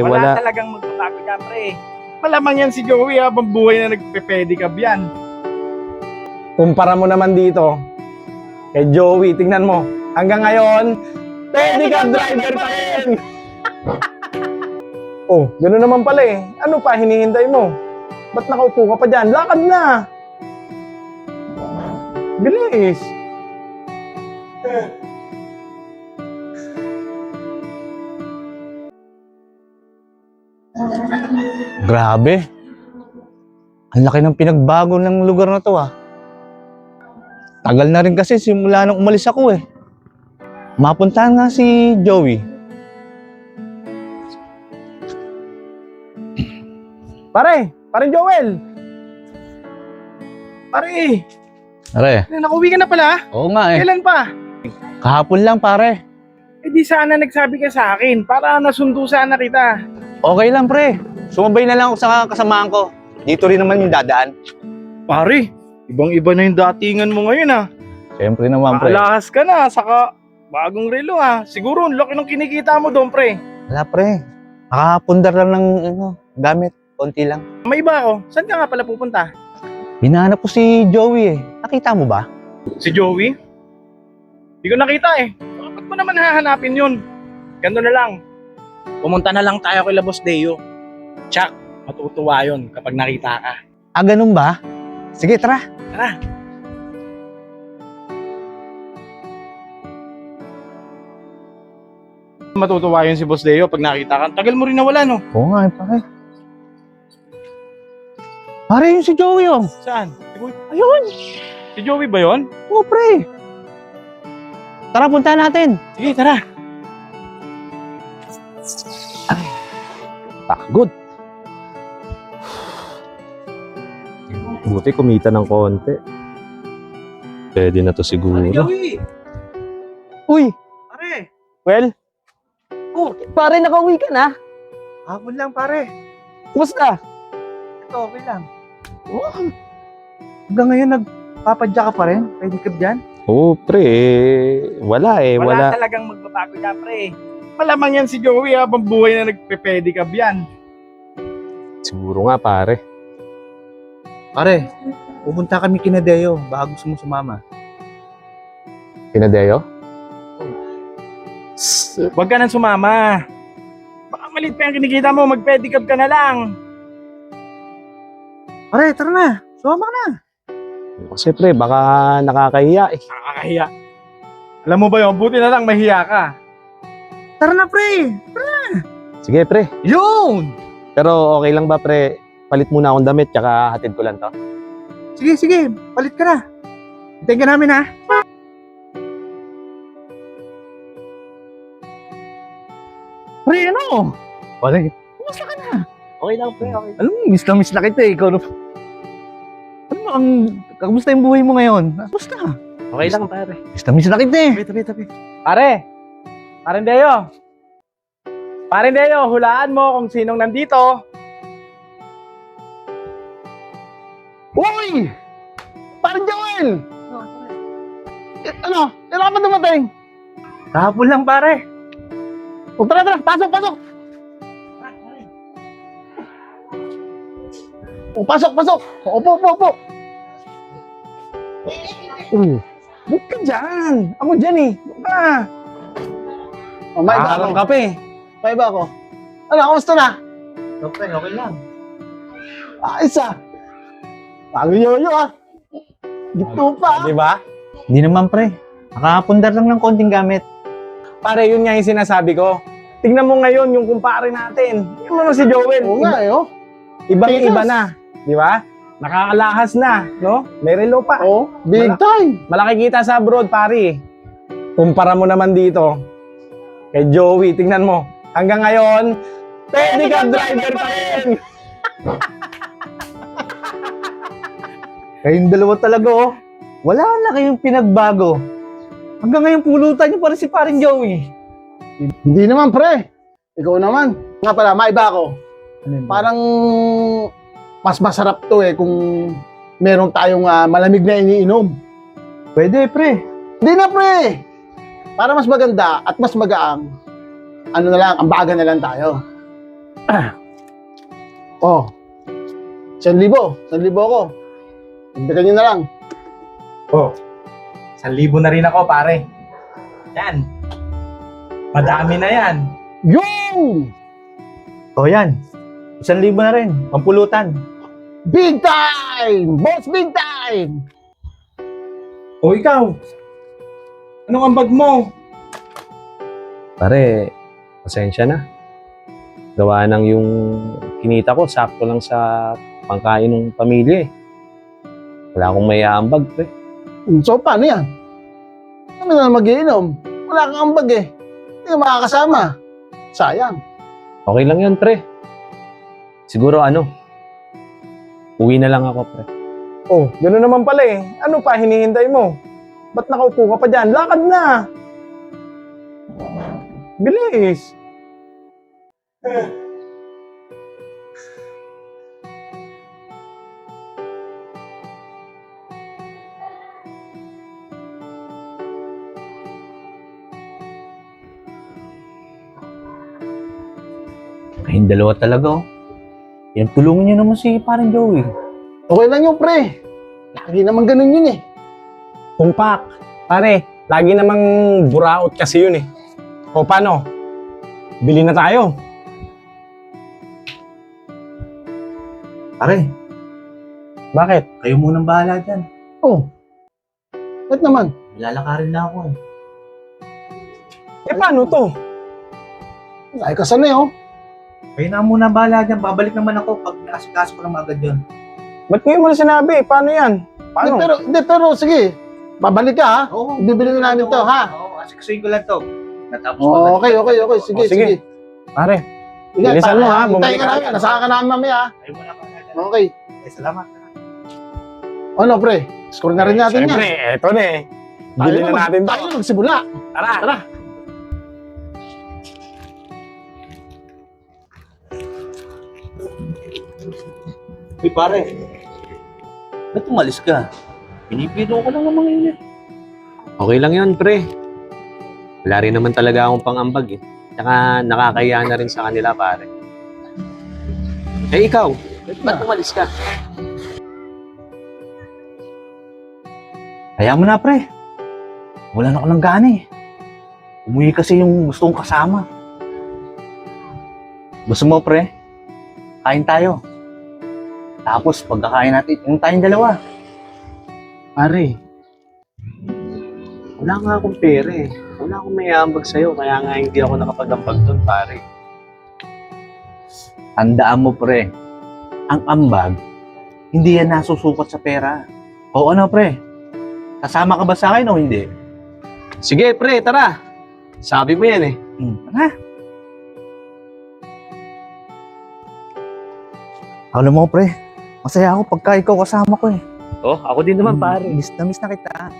Wala talagang magbabago dyan, pre. Malamang yan si Joey habang buhay na nagpe-pedicab yan. Kumpara mo naman dito kay Joey, tingnan mo. Hanggang ngayon, pedicab driver pa rin! Oh, gano'n naman pala eh. Ano pa hinihintay mo? Ba't nakaupo ka pa dyan? Lakad na! Bilis! Grabe. Ang laki ng pinagbago ng lugar na to ah. Tagal na rin kasi simula nung umalis ako eh. Mapuntahan nga si Joey. Pare Joel! Pare, Pare, nakauwi ka na pala? oo nga eh. Kailan pa? Kahapon lang pare. Eh di sana nagsabi ka sa akin para nasundo sana kita. Okay lang pre. Sumabay na lang ako sa kasamahan ko. Dito rin naman yung dadaan. Pare, ibang-iba na yung datingan mo ngayon ah. Siyempre naman pre. Alahas ka na, saka bagong relo ah. Siguro ang laki ng kinikita mo doon, pre. Wala pre. Nakapundar lang ng gamit. Konti lang. May iba ako. Saan ka nga pala pupunta? Hinahanap ko si Joey eh. Nakita mo ba? Si Joey? Hindi ko nakita eh. Bakit mo naman hahanapin yun? Ganto na lang. Pumunta na lang tayo kay Boss Deo. Tsak, matutuwa yun kapag nakita ka. Ah, ganun ba? Sige, tara. Tara. Matutuwa yun si Boss Deo pag nakita ka. Tagal mo rin nawala, no? Oo nga, pare. Pare, yun si Joey oh. Saan? Ayun. Si Joey ba yun? Oo, pre. Tara, punta natin. Sige, tara. Pagod. Buti kumita ng konti. Pwede na to siguro. Joey! Uy, Pare! well, pare nakauwi ka na. Hapon lang, pare. Kumusta? Ito, okay lang. Oh, Hanggang ngayon, nagpapadya ka pa rin? Pedicab dyan? Oo, pre. Wala eh. Wala talagang magbabago dyan, pre. Malamang yan si Joey habang buhay na nagpe-pedicab yan. Siguro nga, pare. Pare, pupunta kami kina Deo. Baka gusto mo sumama. Pinadeo? Huwag ka nang sumama. Baka maliit pa yung kinikita mo, mag-pedicab ka na lang. Pare, tara na. Sumama ka na. Kasi pre, baka nakakahiya eh. Nakakahiya. Alam mo ba yun, buti na lang mahiya ka. Tara na, pre. Sige, pre. Yun! Pero okay lang ba, pre? Palit muna akong damit, tsaka hatid ko lang to. Sige, sige. Palit ka na. Hintayin ka namin, ha? Pre, ano? Pare, Kumusta ka na? Okay lang, pre. Okay. alam mo, miss na kita eh. Ikaw, ano mo, kamusta yung buhay mo ngayon? Kamusta? Okay lang, pare. Miss na kita eh. Tabi. Pare! Parang Deo! Parang Deo, hulaan mo kung sinong nandito. Uy! Parang Joel! Ano? Kailan ka pa dumating? Kahapon lang, pare. O, tara. Pasok. O, pasok. Opo. Huwag ka dyan. Ako dyan eh. Huwag ka. O, may iba ako. kape. May iba ako. Ano, kamusta na? Okay lang. Ayos ah. Bago yoyo ah. Gito pa. Di ba? Hindi naman pre. Nakapundar lang ng konting gamit. Pare, yun nga yung sinasabi ko. Tingnan mo ngayon yung kumpare natin. Tingnan mo si Joel. Oo nga eh oh. Ibang-iba na. Di ba? Nakakalahas na, no? May relo pa. Oh, big time. Malaki kita sa abroad, pare. Kumpara mo naman dito kay Joey, tingnan mo. Hanggang ngayon, pedicab driver pa rin. Kayong dalawa talaga oh. Wala na kayong pinagbago. Hanggang ngayon pulutan niyo pa rin si paring Joey. Hindi naman pre. Ikaw naman. Nga pala, maiba ako. Parang mas masarap to eh kung meron tayong malamig na iniinom. Pwede pre. Hindi na pre. Para mas maganda at mas magaang, ano na lang, ambagan na lang tayo. Oh, 1,000. 1,000 ako. Dagdagan nyo na lang. Oh, 1,000 na rin ako, pare. Yan. Madami na yan. Yung! O yan, 1,000 na rin, pampulutan. Big time! Boss, big time! O ikaw, anong ambag mo? Pare, pasensya na. Gawa ng yung kinita ko, sakto lang sa pangkain ng pamilya eh. Wala akong may aambag, pre. So, paano yan? Kami na lang mag-iinom. Wala kang ambag eh. Hindi ka makakasama. Sayang. Okay lang yun, pre. Siguro uwi na lang ako, pre. Oh, gano'n naman pala eh. Ano pa hinihintay mo? Ba't nakaupo ka pa dyan? Lakad na! Bilis! Kayong dalawa talaga, oh. Yan, tulungan niyo naman si parang Joey. Okay lang yun, pre. Lagi naman ganun yun eh. Tumpak! Pare, lagi namang buraot kasi yun eh. O paano? Bili na tayo. Pare, Bakit? kayo munang bahala dyan. Oh. Ba't naman? Lalakarin na ako eh. Eh paano to? Ay, kasan eh, oh. Kayo na muna bahala dyan. Babalik naman ako pag naasikaso ko lang agad yun. Ba't ngayon mo na sinabi? Paano yan? Paano? Pero sige. Babalik ka, ha? Oo. Bibili na namin to, ha? Oo, asikasuhin ko lang to. Natapos ko Oh, okay. Sige, Oh, sige. sige. Pare, Ingat, bilisan mo, ha? Hintayin Bumalik ka ka. namin. Nasaka ka namin mamaya, ha? Kayo muna bahala dyan. Okay. Salamat. Ano, pre? Score na rin natin Siyempre, yan. eto na eh. Bili na natin to. Tayo na magsimula. Tara! Tara. Uy, pare. Ba't umalis ka? Pinipino ko lang ng mga init. Okay lang yun, pre. Wala rin naman talaga akong pangambag eh. Tsaka nakakaya na rin sa kanila, pare. Eh, ikaw, ba't umalis ka? Kaya mo na, pre. Wala na ako ng gana eh. Umuwi kasi yung gusto kong kasama. Gusto mo, pre? Kain tayo. Tapos, pagkakain natin, yung tayong dalawa. Pare, wala nga akong pera eh. Wala akong may aambag sa'yo, kaya nga hindi ako nakapag-ambag doon, pare. Tandaan mo, pre. Ang ambag, hindi yan nasusukat sa pera. O ano, pre? Kasama ka ba sa akin o hindi? Sige, pre, tara. Sabi mo yan eh. Tara. Alam mo, pre, masaya ako pagka ikaw kasama ko eh. Oh, ako din naman, pare. Miss na kita.